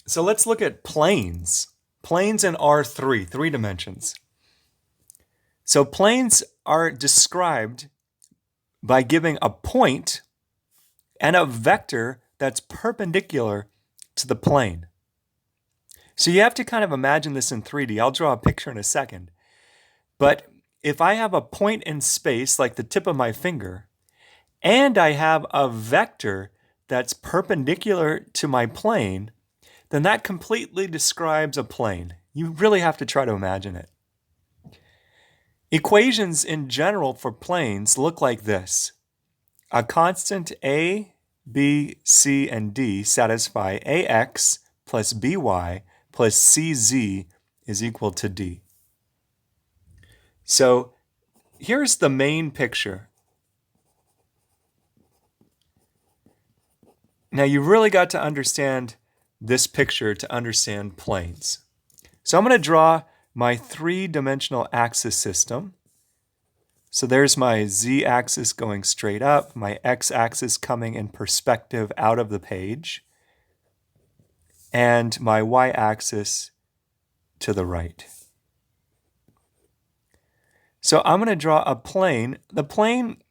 So let's look at planes. Planes in R3, 3 dimensions. So planes are described by giving a point and a vector that's perpendicular to the plane. So you have to kind of imagine this in 3D. I'll draw a picture in a second. But if I have a point in space, like the tip of my finger, and I have a vector that's perpendicular to my plane, then that completely describes a plane. You really have to try to imagine it. Equations in general for planes look like this. A constant a, b, c, and d satisfy ax plus by plus cz is equal to d. So here's the main picture. Now you really got to understand this picture to understand planes. So I'm going to draw my 3-dimensional axis system. So there's my z-axis going straight up, my x-axis coming in perspective out of the page, and my y-axis to the right. So I'm going to draw a plane. The plane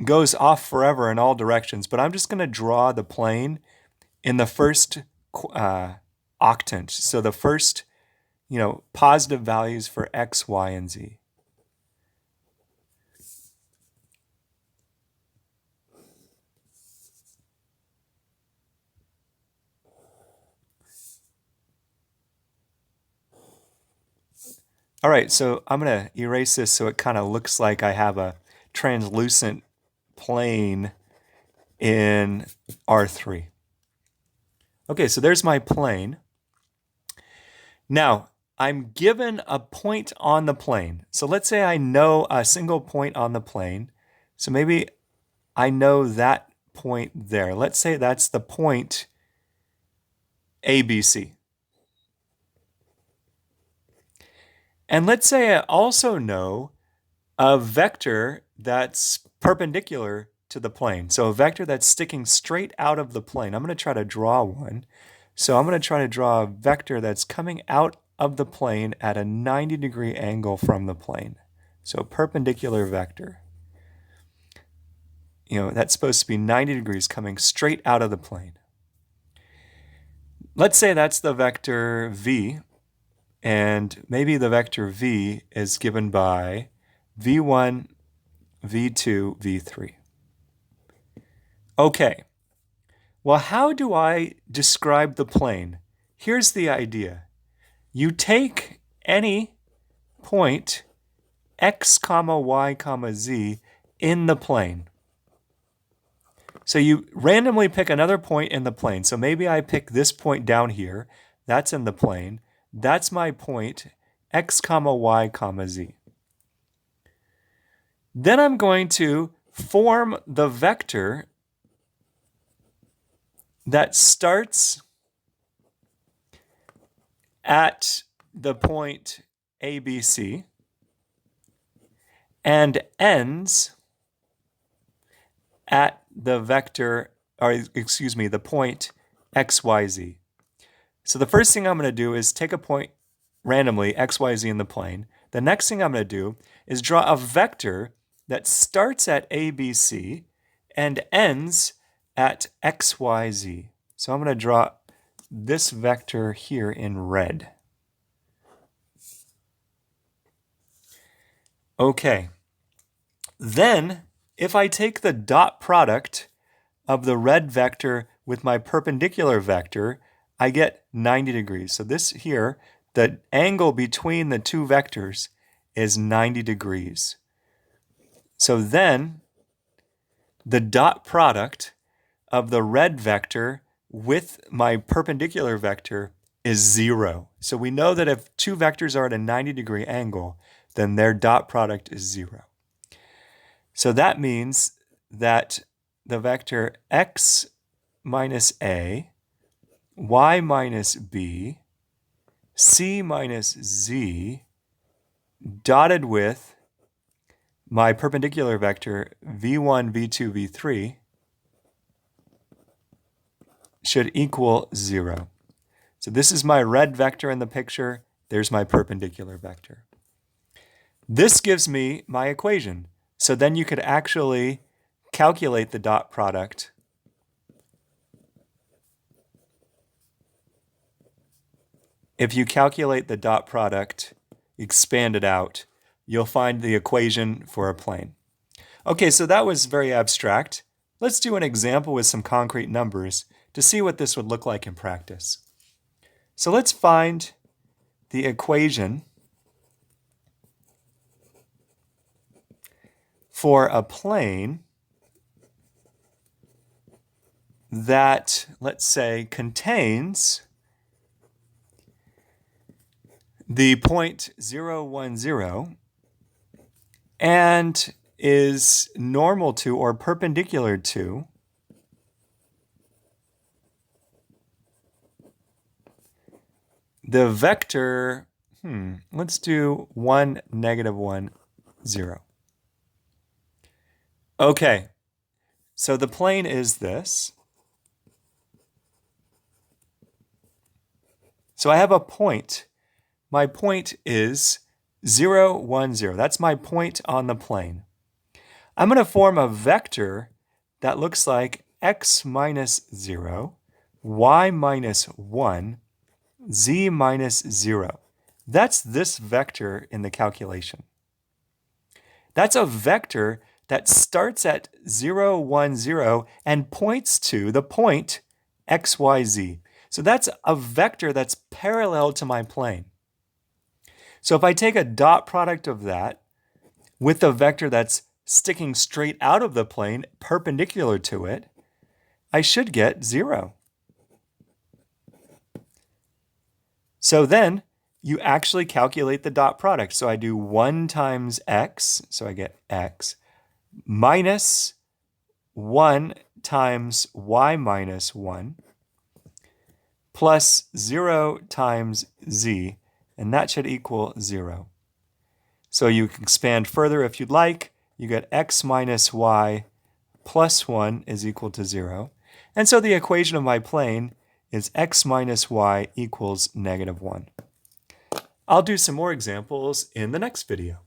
goes off forever in all directions, but I'm just going to draw the plane in the first octant. So the first, positive values for x, y, and z. All right, so I'm going to erase this so it kind of looks like I have a translucent plane in R3. Okay, so there's my plane. Now, I'm given a point on the plane. So let's say I know a single point on the plane. So maybe I know that point there. Let's say that's the point ABC. And let's say I also know a vector that's perpendicular to the plane. So a vector that's sticking straight out of the plane. I'm going to try to draw one. So I'm going to try to draw a vector that's coming out of the plane at a 90-degree angle from the plane. So a perpendicular vector. That's supposed to be 90 degrees coming straight out of the plane. Let's say that's the vector v, and maybe the vector v is given by v1, v2, v3. Okay, well, how do I describe the plane? Here's the idea. You take any point x, y, z in the plane. So you randomly pick another point in the plane. So maybe I pick this point down here. That's in the plane. That's my point x, y, z. Then I'm going to form the vector that starts at the point ABC and ends at the vector, the point xyz. So the first thing I'm going to do is take a point randomly, xyz in the plane. The next thing I'm going to do is draw a vector that starts at ABC and ends at xyz. So I'm going to draw this vector here in red. Okay. Then, if I take the dot product of the red vector with my perpendicular vector, I get 90 degrees. So this here, the angle between the two vectors is 90 degrees. So then, the dot product of the red vector with my perpendicular vector is 0. So we know that if two vectors are at a 90-degree angle, then their dot product is 0. So that means that the vector x minus a, y minus b, c minus z, dotted with my perpendicular vector v1, v2, v3, should equal 0. So this is my red vector in the picture. There's my perpendicular vector. This gives me my equation. So then you could actually calculate the dot product if you calculate the dot product, expand it out, you'll find the equation for a plane. Okay, so that was very abstract. Let's do an example with some concrete numbers to see what this would look like in practice. So let's find the equation for a plane that, let's say, contains the point 0, 1, 0 and is normal to or perpendicular to the vector, let's do 1, negative 1, 0. Okay, so the plane is this. So I have a point. My point is 0, 1, 0. That's my point on the plane. I'm going to form a vector that looks like x minus 0, y minus 1, z minus 0. That's this vector in the calculation. That's a vector that starts at 0, 1, 0 and points to the point x, y, z. So that's a vector that's parallel to my plane. So if I take a dot product of that with the vector that's sticking straight out of the plane, perpendicular to it, I should get 0. So then you actually calculate the dot product. So I do 1 times x, so I get x, minus 1 times y minus 1, plus 0 times z, and that should equal 0. So you can expand further if you'd like. You get x minus y plus 1 is equal to 0. And so the equation of my plane is x minus y equals negative 1. I'll do some more examples in the next video.